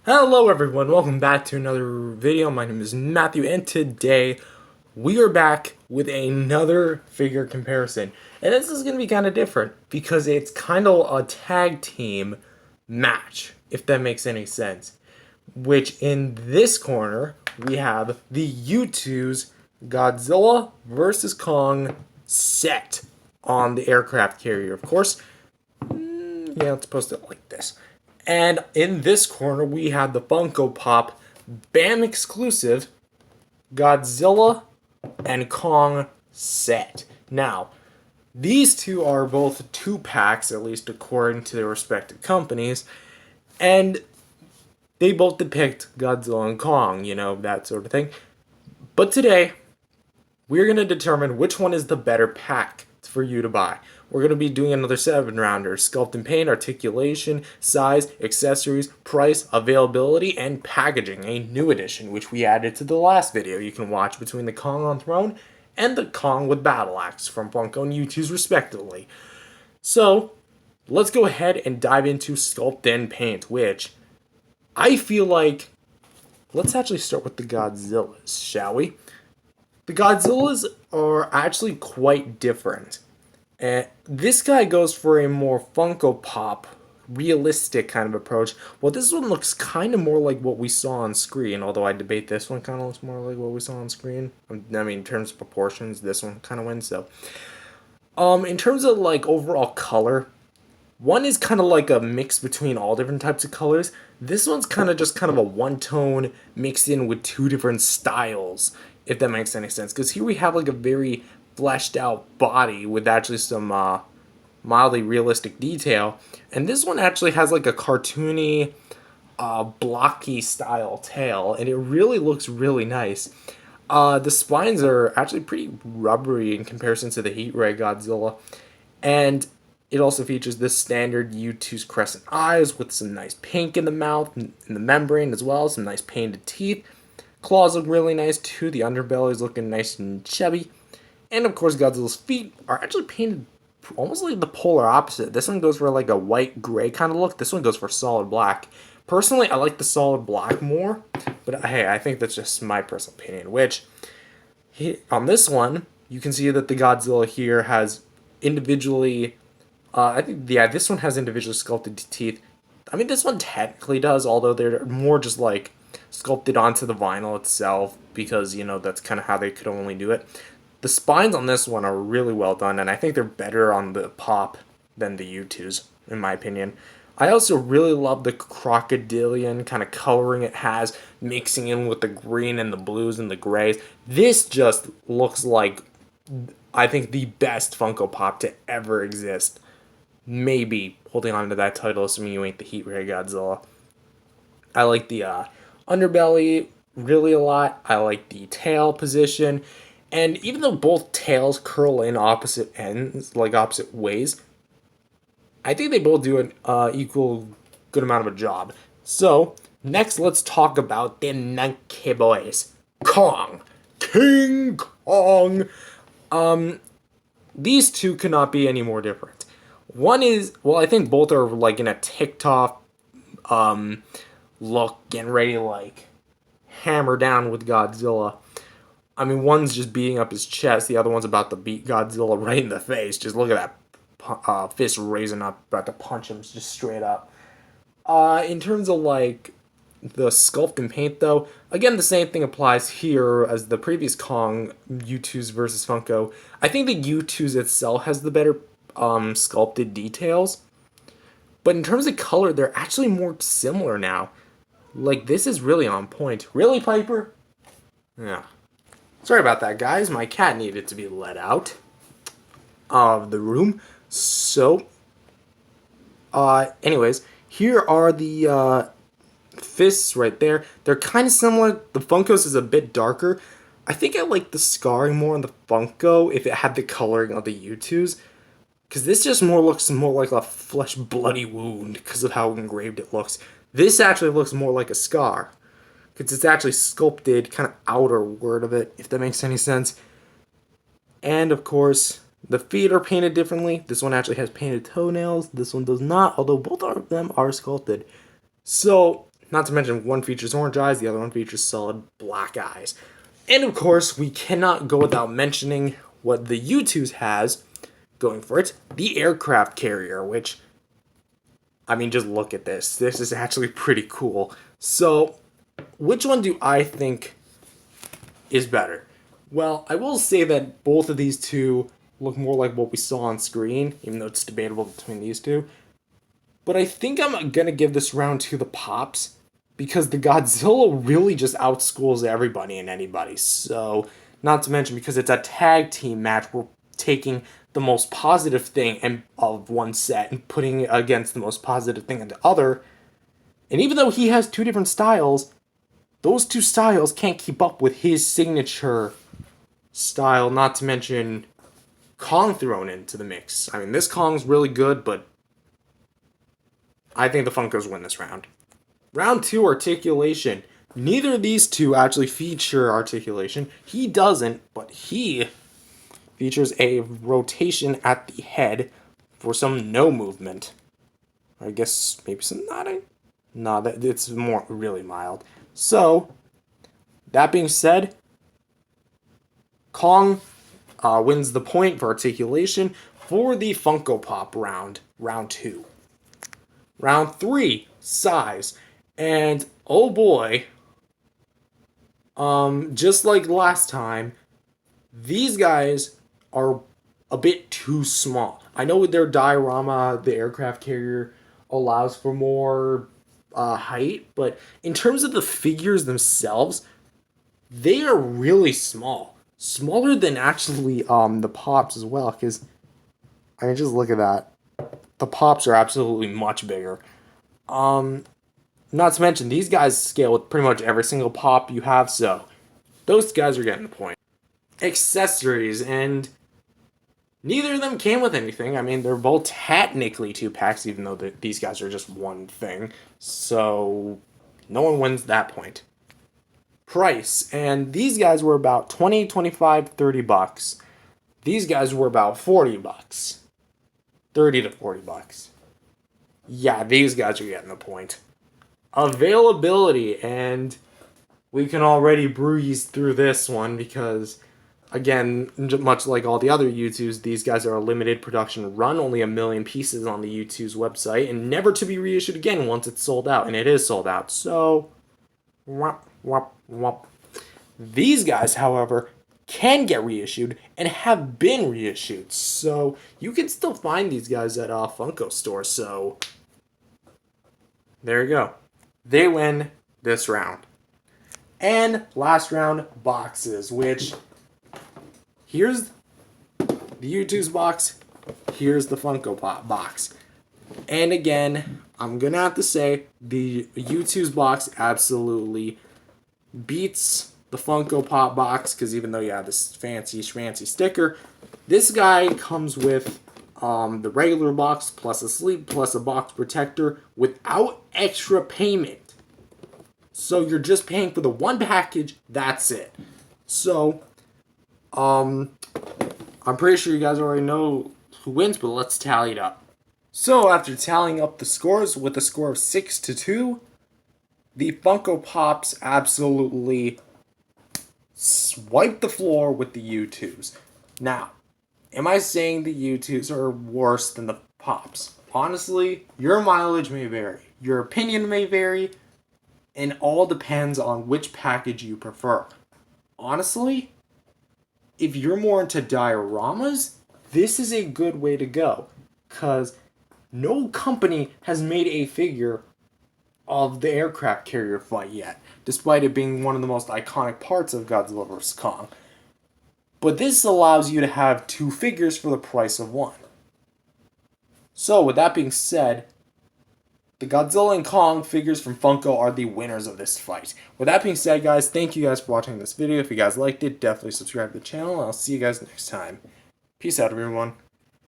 Hello everyone, welcome back to another video. My name is Matthew and today we are back with another figure comparison. And this is going to be kind of different because it's kind of a tag team match, if that makes any sense. Which in this corner we have the Youtooz Godzilla vs. Kong set on the aircraft carrier, of course. Yeah, let's post it like this. And in this corner, we have the Funko Pop BAM exclusive Godzilla and Kong set. Now, these two are both 2-packs, at least according to their respective companies, and they both depict Godzilla and Kong, that sort of thing. But today, we're going to determine which one is the better pack for you to buy. We're going to be doing another 7-rounder. Sculpt and paint, articulation, size, accessories, price, availability, and packaging. A new edition, which we added to the last video you can watch between the Kong on Throne and the Kong with Battle Axe from Funko and Youtooz respectively. So, let's go ahead and dive into sculpt and paint, which I feel like... Let's actually start with the Godzillas, shall we? The Godzillas are actually quite different. And this guy goes for a more Funko Pop, realistic kind of approach. Well, this one looks kind of more like what we saw on screen, although I debate this one kind of looks more like what we saw on screen. I mean, in terms of proportions, this one kind of wins, so. In terms of, like, overall color, one is kind of like a mix between all different types of colors. This one's kind of just kind of a one-tone mixed in with two different styles, if that makes any sense. Because here we have, like, a very fleshed out body with actually some mildly realistic detail, and this one actually has like a cartoony blocky style tail, and it really looks really nice. The spines are actually pretty rubbery in comparison to the Heat Ray Godzilla, and it also features this standard Youtooz crescent eyes with some nice pink in the mouth and in the membrane as well, some nice painted teeth. Claws look really nice too, the underbelly is looking nice and chubby. And of course, Godzilla's feet are actually painted almost like the polar opposite. This one goes for like a white-gray kind of look. This one goes for solid black. Personally, I like the solid black more, but hey, I think that's just my personal opinion. Which, on this one, you can see that the Godzilla here has individually, this one has individually sculpted teeth. I mean, this one technically does, although they're more just like sculpted onto the vinyl itself because, that's kind of how they could only do it. The spines on this one are really well done, and I think they're better on the pop than the Youtooz, in my opinion. I also really love the crocodilian kind of coloring it has, mixing in with the green and the blues and the grays. This just looks like, I think, the best Funko Pop to ever exist. Maybe holding on to that title, assuming you ain't the Heat Ray Godzilla. I like the underbelly really a lot. I like the tail position. And even though both tails curl in opposite ends, like opposite ways, I think they both do an equal good amount of a job. So, next let's talk about the Monkey Boys. Kong. King Kong. These two could not be any more different. One is, well, I think both are like in a TikTok look, getting ready to like hammer down with Godzilla. I mean, one's just beating up his chest, the other one's about to beat Godzilla right in the face. Just look at that fist raising up, about to punch him just straight up. In terms of, like, the sculpt and paint, though, again, the same thing applies here as the previous Kong, Youtooz versus Funko. I think the Youtooz itself has the better sculpted details. But in terms of color, they're actually more similar now. Like, this is really on point. Really, Piper? Yeah. Sorry about that, guys. My cat needed to be let out of the room. So, anyways, here are the fists right there. They're kind of similar. The Funko's is a bit darker. I think I like the scarring more on the Funko if it had the coloring of the Youtooz. Because this just looks more like a flesh bloody wound because of how engraved it looks. This actually looks more like a scar. Because it's actually sculpted kind of outerward of it, if that makes any sense. And, of course, the feet are painted differently. This one actually has painted toenails. This one does not, although both of them are sculpted. So, Not to mention one features orange eyes, the other one features solid black eyes. And of course, we cannot go without mentioning what the Youtooz has going for it, the aircraft carrier, which, I mean, just look at this. This is actually pretty cool. So, which one do I think is better? Well, I will say that both of these two look more like what we saw on screen, even though it's debatable between these two. But I think I'm gonna give this round to the Pops, because the Godzilla really just outschools everybody and anybody. So, not to mention, because it's a tag team match, we're taking the most positive thing of one set and putting it against the most positive thing in the other. And even though he has two different styles, those two styles can't keep up with his signature style, not to mention Kong thrown into the mix. I mean, this Kong's really good, but I think the Funkos win this round. Round 2, articulation. Neither of these two actually feature articulation. He doesn't, but he features a rotation at the head for some no movement. I guess maybe some nodding? No, it's more really mild. So, that being said, Kong wins the point for articulation for the Funko Pop round 2. Round 3, size. And, oh boy, just like last time, these guys are a bit too small. I know with their diorama, the aircraft carrier allows for more height, but in terms of the figures themselves, they are really small. Smaller than actually the Pops as well, because I mean, just look at that. The Pops are absolutely much bigger. Not to mention, these guys scale with pretty much every single Pop you have, so those guys are getting the point. Accessories, and neither of them came with anything. I mean, they're both technically 2-packs, even though these guys are just one thing. So, no one wins that point. Price, and these guys were about 20, 25, 30 bucks. These guys were about 40 bucks. 30 to 40 bucks. Yeah, these guys are getting the point. Availability, and we can already breeze through this one because, again, much like all the other Youtooz, these guys are a limited production run, only 1 million pieces on the Youtooz website, and never to be reissued again once it's sold out, and it is sold out, so womp, womp, womp. These guys, however, can get reissued and have been reissued, so you can still find these guys at Funko stores, so there you go. They win this round. And last round, boxes, which, here's the Youtooz box, here's the Funko Pop box. And again, I'm gonna have to say, the Youtooz box absolutely beats the Funko Pop box, because even though you have this fancy schmancy sticker, this guy comes with the regular box, plus a sleeve, plus a box protector, without extra payment. So you're just paying for the one package, that's it. So, I'm pretty sure you guys already know who wins, but let's tally it up. So after tallying up the scores with a score of 6-2, the Funko Pops absolutely swiped the floor with the Youtooz. Now, am I saying the Youtooz are worse than the Pops? Honestly, your mileage may vary. Your opinion may vary. And all depends on which package you prefer. Honestly, if you're more into dioramas, this is a good way to go. Because no company has made a figure of the aircraft carrier fight yet, despite it being one of the most iconic parts of Godzilla vs. Kong. But this allows you to have two figures for the price of one. So, with that being said, the Godzilla and Kong figures from Funko are the winners of this fight. With that being said, guys, thank you guys for watching this video. If you guys liked it, definitely subscribe to the channel, and I'll see you guys next time. Peace out, everyone.